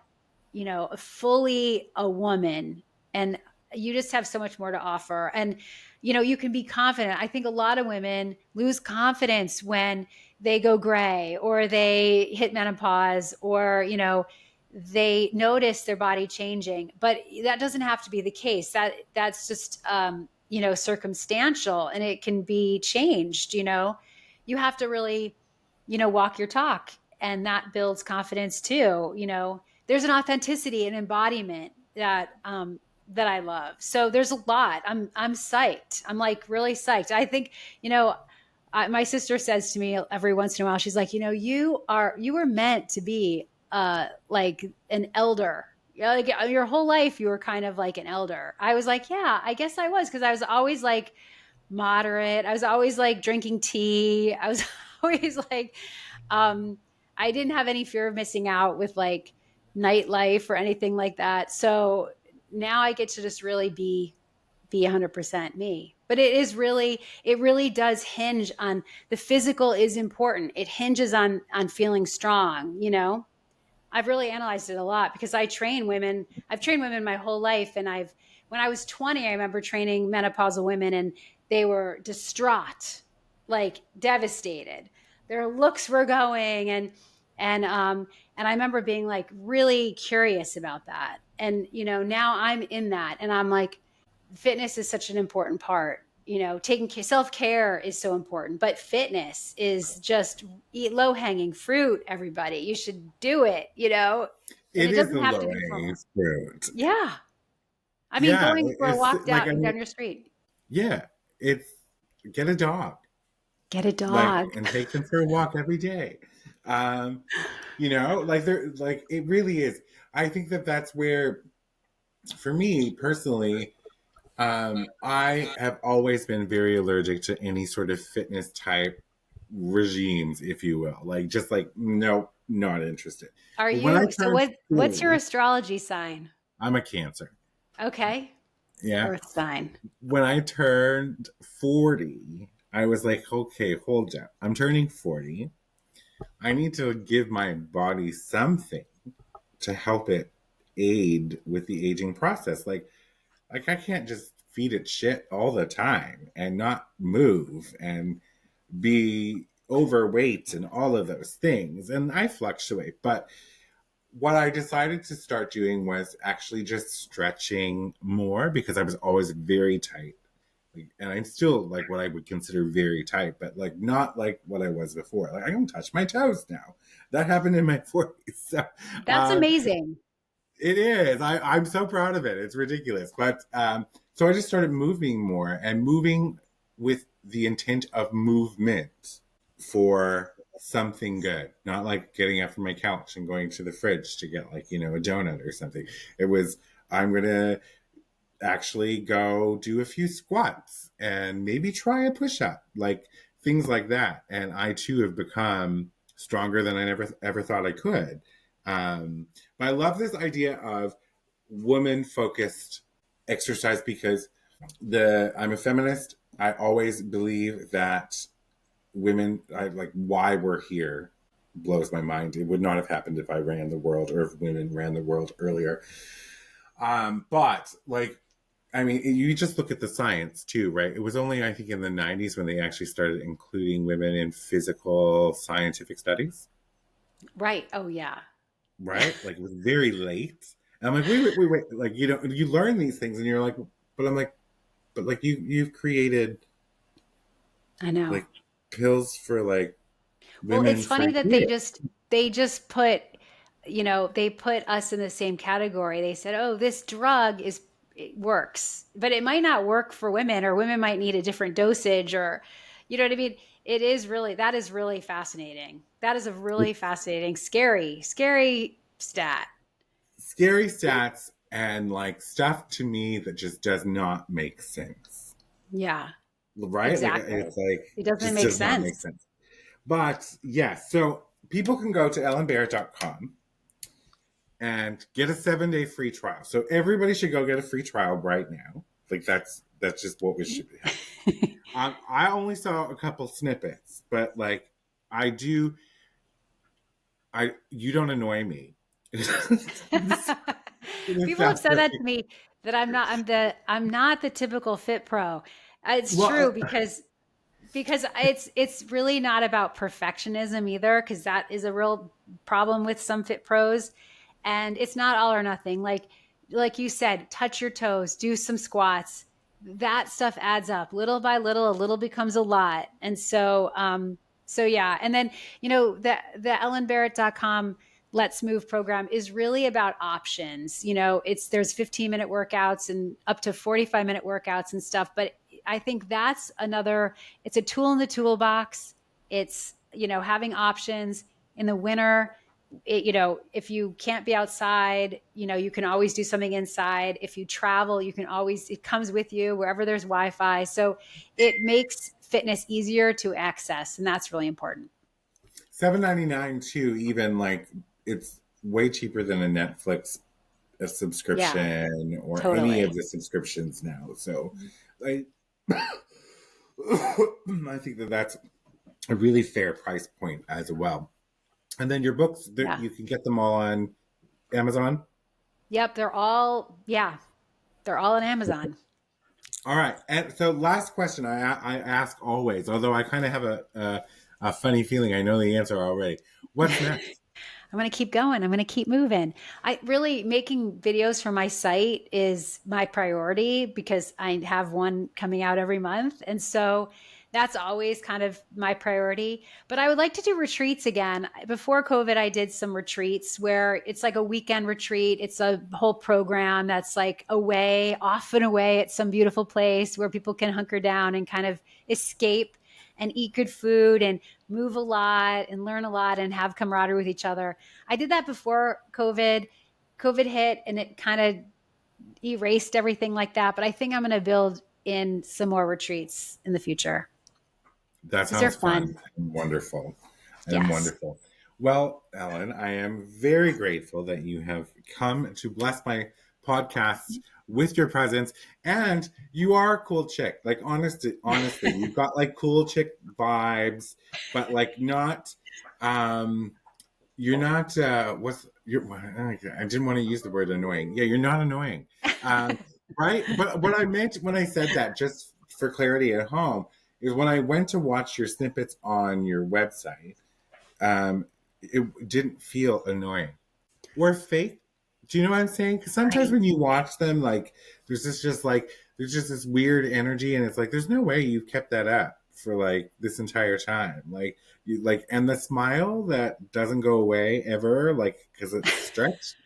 fully a woman, and you just have so much more to offer. And, you can be confident. I think a lot of women lose confidence when they go gray or they hit menopause or, they notice their body changing, but that doesn't have to be the case. That's just, circumstantial and it can be changed. You have to really, walk your talk, and that builds confidence too. There's an authenticity and embodiment that I love. So there's a lot. I'm psyched. I'm really psyched. I think, my sister says to me every once in a while, she's like, you were meant to be like an elder. Your whole life you were kind of like an elder. I was like, yeah, I guess I was, because I was always moderate. I was always drinking tea. I was always I didn't have any fear of missing out with nightlife or anything like that. So now I get to just really be 100% me. But it really does hinge on the physical is important. It hinges on feeling strong, I've really analyzed it a lot because I've trained women my whole life. And when I was 20, I remember training menopausal women and they were distraught, devastated. Their looks were going and I remember being really curious about that. And, now I'm in that and I'm fitness is such an important part. Self-care is so important, but fitness is just eat low-hanging fruit. Everybody, you should do it. It doesn't is the have to be low-hanging fruit. Yeah, I mean, going for a walk down your street. Yeah, it's get a dog. Get a dog and take them for a walk every day. It really is. I think that's where, for me personally, I have always been very allergic to any sort of fitness type regimes, if you will. No, not interested. Are you? So what's your astrology sign? I'm a Cancer. Okay. Yeah. Earth sign. When I turned 40, I was like, okay, hold up. I'm turning 40. I need to give my body something to help it aid with the aging process. I can't just feed it shit all the time and not move and be overweight and all of those things. And I fluctuate. But what I decided to start doing was actually just stretching more because I was always very tight and I'm still like what I would consider very tight, but like not like what I was before. Like I can touch my toes now. That happened in my 40s. So, That's um, amazing. it is. I'm so proud of it. It's ridiculous. But so I just started moving more and moving with the intent of movement for something good, not like getting up from my couch and going to the fridge to get like, a donut or something. It was, I'm going to actually go do a few squats and maybe try a push up, like things like that. And I too have become stronger than I never ever thought I could. But I love this idea of woman focused exercise because I'm a feminist. I always believe that women, I like why we're here blows my mind. It would not have happened if I ran the world or if women ran the world earlier. But like, I mean, you just look at the science too, right? It was only, I think, in the 90s when they actually started including women in physical scientific studies. Right. Oh, yeah. Right? Like it was very late. And I'm like, wait. Like, you learn these things and you're like, but I'm like, but like you've created I know. like pills for like Well, women it's for funny that years. they just put, they put us in the same category. They said, "Oh, this drug it works." But it might not work for women, or women might need a different dosage, or you know what I mean? That is really fascinating. That is a really fascinating, scary stat. Scary stats and like stuff to me that just does not make sense. Yeah, Right? Like exactly. it's like It doesn't just make does not make sense. sense. But yes, so people can go to ellensbarrett.com and get a 7-day free trial. So everybody should go get a free trial right now. Like that's just what we should have. I only saw a couple snippets, but like I do. You don't annoy me. People have said that to me that I'm not the typical fit pro. It's Well, true because it's really not about perfectionism either, because that is a real problem with some fit pros, and it's not all or nothing. Like you said, touch your toes, do some squats. That stuff adds up little by little. A little becomes a lot, and so yeah. And then the ellenbarrett.com Let's Move program is really about options. There's 15-minute workouts and up to 45-minute workouts and stuff, but I think it's a tool in the toolbox. It's, having options in the winter. If you can't be outside, you can always do something inside. If you travel, it comes with you wherever there's Wi-Fi. So it makes fitness easier to access. And that's really important. $7.99 too. Even like it's way cheaper than a Netflix Yeah, subscription or any of totally. the subscriptions now. So, I I think that's a really fair price point as well. And then your books, Yeah. you can get them all on Amazon. Yep. They're all on Amazon. All right. And so, last question I ask always, although I kind of have a funny feeling I know the answer already. What's next? I'm going to keep going. I'm going to keep moving. I really making videos for my site is my priority because I have one coming out every month. And so that's always kind of my priority. But I would like to do retreats again. Before COVID, I did some retreats where it's like a weekend retreat. It's a whole program that's like off and away at some beautiful place where people can hunker down and kind of escape and eat good food and move a lot and learn a lot and have camaraderie with each other. I did that before COVID. COVID hit and it kind of erased everything like that. But I think I'm going to build in some more retreats in the future That because they're sounds fun fun. and wonderful. And Yes. wonderful. Well, Ellen, I am very grateful that you have come to bless my podcast with your presence. And you are a cool chick. Like honestly, you've got like cool chick vibes, but like not you're not what's you're I didn't want to use the word annoying. Yeah, you're not annoying. Um, right? But what I meant when I said that, just for clarity at home, is when I went to watch your snippets on your website, it didn't feel annoying or fake. Do you know what I'm saying? Because sometimes when you watch them, like there's there's just this weird energy, and it's like there's no way you've kept that up for like this entire time. Like you and the smile that doesn't go away ever, like because it's stretched.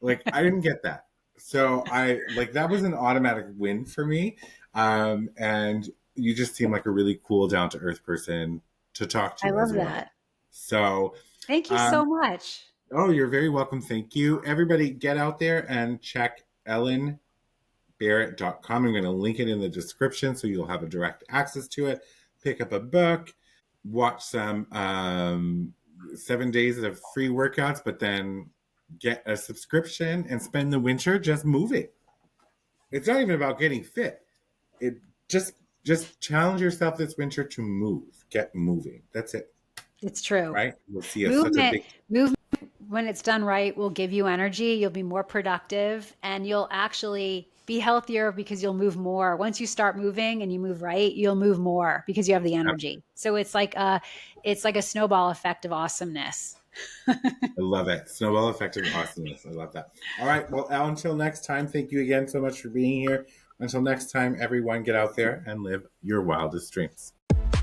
Like I didn't get that, so I like that was an automatic win for me. And you just seem like a really cool, down to earth person to talk to I love as well. that. So Thank you so much. oh, you're very welcome. Thank you. Everybody get out there and check ellensbarrett.com. I'm going to link it in the description so you'll have a direct access to it. Pick up a book, watch some 7 days of free workouts, but then get a subscription and spend the winter just moving. It's not even about getting fit. It just challenge yourself this winter to move. Get moving. That's it. It's true. Right? We'll see Movement when it's done right will give you energy. You'll be more productive, and you'll actually be healthier because you'll move more. Once you start moving and you move right, you'll move more because you have the energy. So it's like a snowball effect of awesomeness. I love it. Snowball effect of awesomeness. I love that. All right. Well, Elle, until next time, thank you again so much for being here. Until next time, everyone, get out there and live your wildest dreams.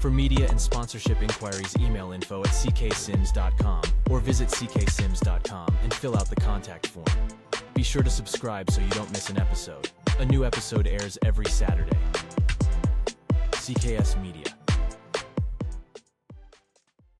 For media and sponsorship inquiries, email info@cksims.com or visit cksims.com and fill out the contact form. Be sure to subscribe so you don't miss an episode. A new episode airs every Saturday. CKS Media.